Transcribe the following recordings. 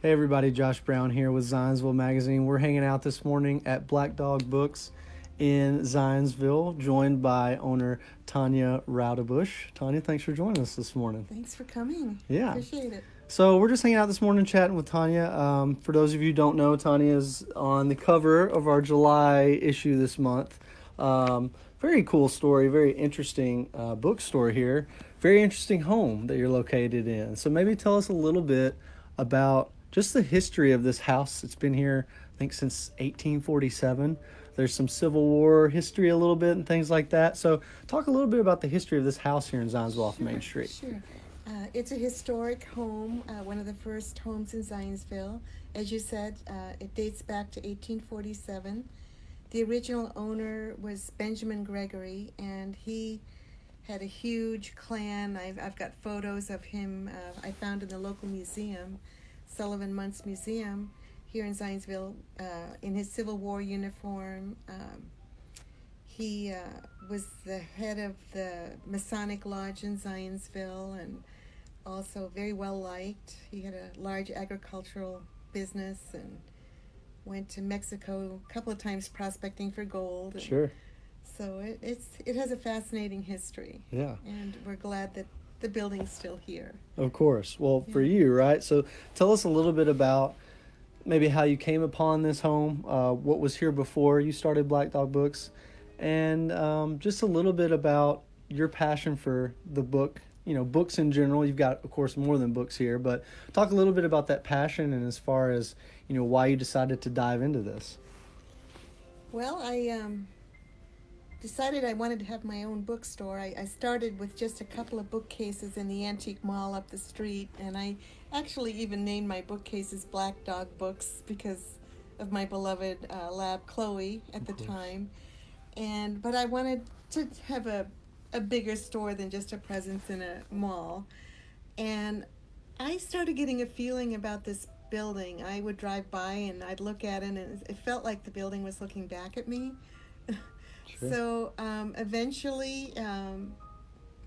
Hey everybody, Josh Brown here with Zionsville Magazine. We're hanging out this morning at Black Dog Books in Zionsville, joined by owner Tania Roudebush. Tania, thanks for joining us this morning. Thanks for coming. Yeah. Appreciate it. So we're just hanging out this morning chatting with Tania. For those of you who don't know, Tania is on the cover of our July issue this month. Very cool story, very interesting bookstore here. Very interesting home that you're located in. So maybe tell us a little bit about just the history of this house. It's been here, I think, since 1847. There's some Civil War history a little bit and things like that. So talk a little bit about the history of this house here in Zionsville off Main Street. Sure. It's a historic home, one of the first homes in Zionsville. As you said, it dates back to 1847. The original owner was Benjamin Gregory, and he had a huge clan. I've got photos of him I found in the local museum, Sullivan Muntz Museum, here in Zionsville, in his Civil War uniform. He was the head of the Masonic Lodge in Zionsville, and also very well liked. He had a large agricultural business and went to Mexico a couple of times prospecting for gold. And Sure. so it has a fascinating history. Yeah. And we're glad that the building's still here. Of course. Well, for Yeah. you, right? So tell us a little bit about maybe how you came upon this home, what was here before you started Black Dog Books, and just a little bit about your passion for the book, books in general. You've got, of course, more than books here, but talk a little bit about that passion and as far as, why you decided to dive into this. Well, I decided I wanted to have my own bookstore. I started with just a couple of bookcases in the antique mall up the street, and I actually even named my bookcases Black Dog Books because of my beloved lab Chloe at the time. But I wanted to have a bigger store than just a presence in a mall. And I started getting a feeling about this building. I would drive by and I'd look at it, and it felt like the building was looking back at me. Sure. So eventually,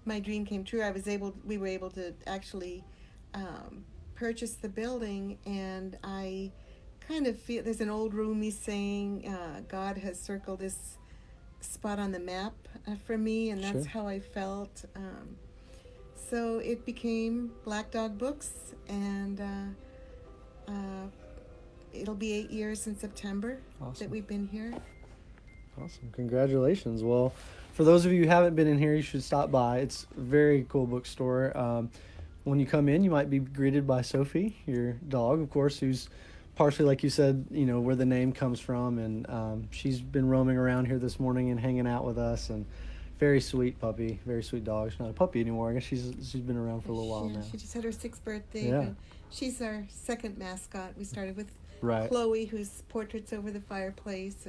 my dream came true. We were able to actually purchase the building, and I kind of feel there's an old Rumi saying, God has circled this spot on the map for me, and that's Sure. how I felt. So it became Black Dog Books, and it'll be 8 years in September Awesome. that we've been here. Awesome. Congratulations. Well, for those of you who haven't been in here, you should stop by. It's a very cool bookstore. When you come in, you might be greeted by Sophie, your dog, of course, who's partially, like you said, where the name comes from. And she's been roaming around here this morning and hanging out with us. And very sweet puppy, very sweet dog. She's not a puppy anymore. I guess she's been around for a little while now. She just had her 6th birthday. Yeah. But she's our second mascot. We started with Right. Chloe, whose portrait's over the fireplace,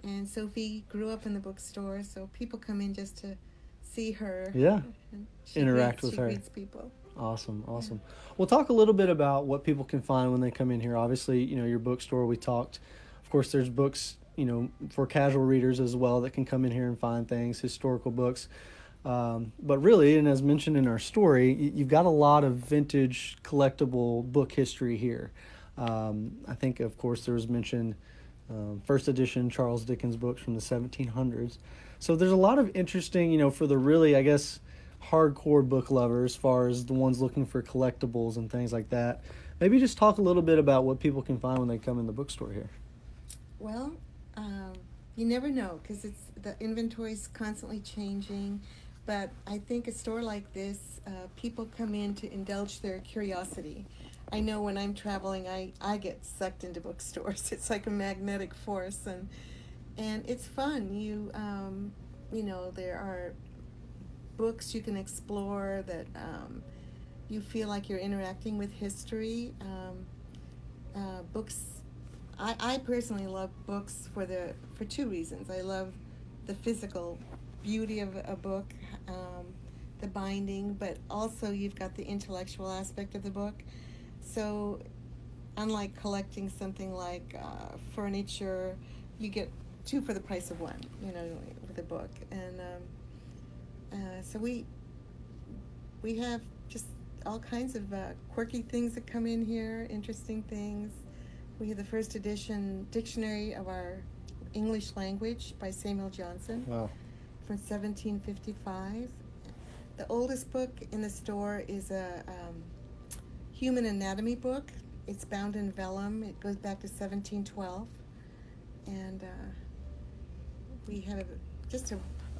and Sophie grew up in the bookstore, so people come in just to see her. Yeah. And Interact with she her. greets people. Awesome. Well, talk a little bit about what people can find when they come in here. Obviously, your bookstore, we talked. Of course, there's books, for casual readers as well that can come in here and find things, historical books. But really, and as mentioned in our story, you've got a lot of vintage collectible book history here. I think, of course, there was mentioned first edition Charles Dickens books from the 1700s. So there's a lot of interesting, for the really, I guess, hardcore book lovers, as far as the ones looking for collectibles and things like that. Maybe just talk a little bit about what people can find when they come in the bookstore here. Well, you never know, because the inventory's constantly changing. But I think a store like this, people come in to indulge their curiosity. I know when I'm traveling, I get sucked into bookstores. It's like a magnetic force, and it's fun. There are books you can explore that you feel like you're interacting with history. Books. I personally love books for 2 reasons. I love the physical beauty of a book, the binding, but also you've got the intellectual aspect of the book. So unlike collecting something like furniture, you get 2 for the price of 1, with a book. And so we have just all kinds of quirky things that come in here, interesting things. We have the first edition dictionary of our English language by Samuel Johnson. Wow. From 1755. The oldest book in the store is a human anatomy book. It's bound in vellum. It goes back to 1712. And we have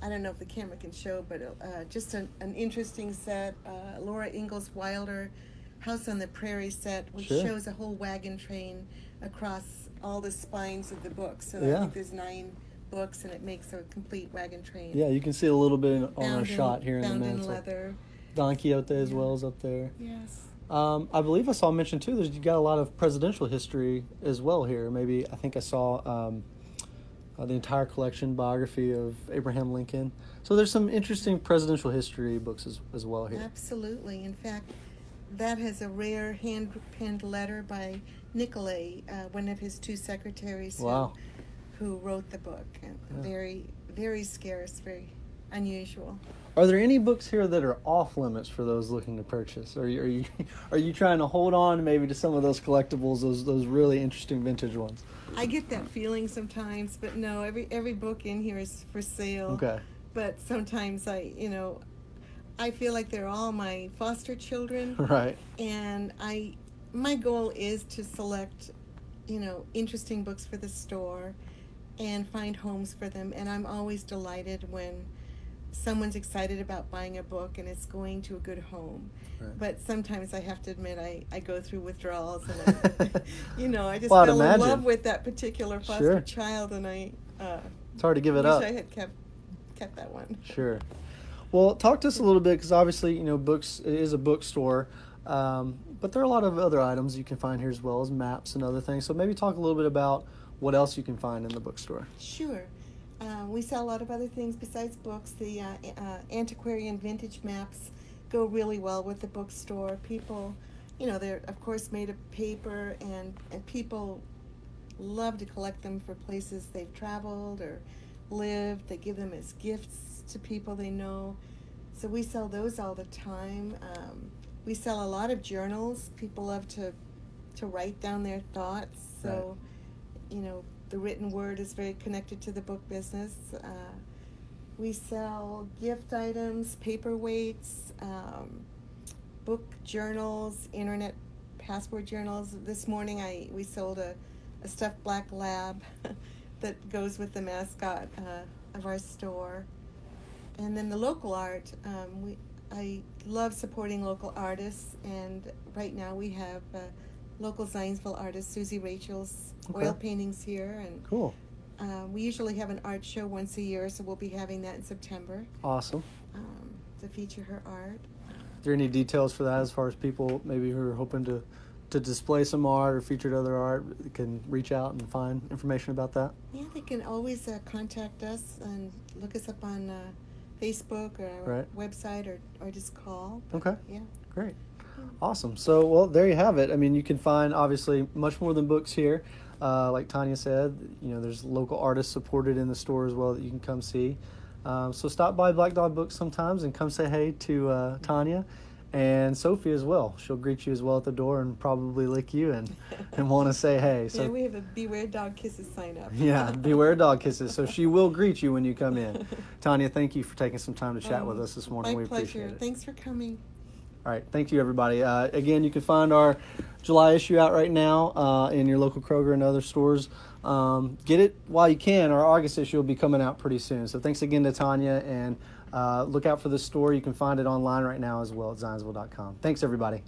I don't know if the camera can show, but just an interesting set. Laura Ingalls Wilder, House on the Prairie set, which Sure. shows a whole wagon train across all the spines of the book. So Yeah. I think there's 9 books, and it makes a complete wagon train. Yeah, you can see a little bit on our Bound shot here in the bound mantle. in leather. Don Quixote as Yeah. well is up there. Yes. I believe I saw mentioned too. You got a lot of presidential history as well here. Maybe I think I saw the entire collection, biography of Abraham Lincoln. So there's some interesting presidential history books as well here. Absolutely. In fact, that has a rare hand-penned letter by Nicolay, one of his 2 secretaries Wow. who wrote the book. And Yeah. very, very scarce, very unusual. Are there any books here that are off limits for those looking to purchase? Are you trying to hold on maybe to some of those collectibles, those really interesting vintage ones? I get that feeling sometimes, but no, every book in here is for sale. Okay. But sometimes I feel like they're all my foster children. Right. And my goal is to select, interesting books for the store and find homes for them. And I'm always delighted when someone's excited about buying a book and it's going to a good home. Right. But sometimes I have to admit I go through withdrawals and I just Well, I'd fell in imagine. love with that particular foster Sure. child, and It's hard to give it wish up. I had kept that one. Sure. Well, talk to us a little bit, because obviously, books, it is a bookstore, but there are a lot of other items you can find here as well as maps and other things. So maybe talk a little bit about what else you can find in the bookstore. Sure. We sell a lot of other things besides books. The antiquarian vintage maps go really well with the bookstore. People, they're of course made of paper, and people love to collect them for places they've traveled or lived. They give them as gifts to people they know. So we sell those all the time. We sell a lot of journals. People love to write down their thoughts. So, the written word is very connected to the book business. We sell gift items, paperweights, book journals, internet password journals. This morning we sold a stuffed black lab that goes with the mascot of our store. And then the local art, I love supporting local artists, and right now we have local Zionsville artist Susie Rachel's oil paintings here, and Cool. we usually have an art show once a year, so we'll be having that in September Awesome. to feature her art. Is there any details for that as far as people maybe who are hoping to display some art or featured other art can reach out and find information about that? Yeah, they can always contact us and look us up on Facebook or our website, or just call. Okay. Yeah. Great. Awesome. So, well, there you have it. I mean, you can find obviously much more than books here. Like Tania said, there's local artists supported in the store as well that you can come see. So stop by Black Dog Books sometimes and come say hey to Tania and Sophie as well. She'll greet you as well at the door and probably lick you and want to say hey. So yeah, we have a Beware Dog Kisses sign up. yeah, beware dog kisses. So she will greet you when you come in. Tania, thank you for taking some time to chat with us this morning. My We pleasure. appreciate it. Thanks for coming. All right. Thank you, everybody. Again, you can find our July issue out right now in your local Kroger and other stores. Get it while you can. Our August issue will be coming out pretty soon. So thanks again to Tania, and look out for the store. You can find it online right now as well at Zionsville.com. Thanks, everybody.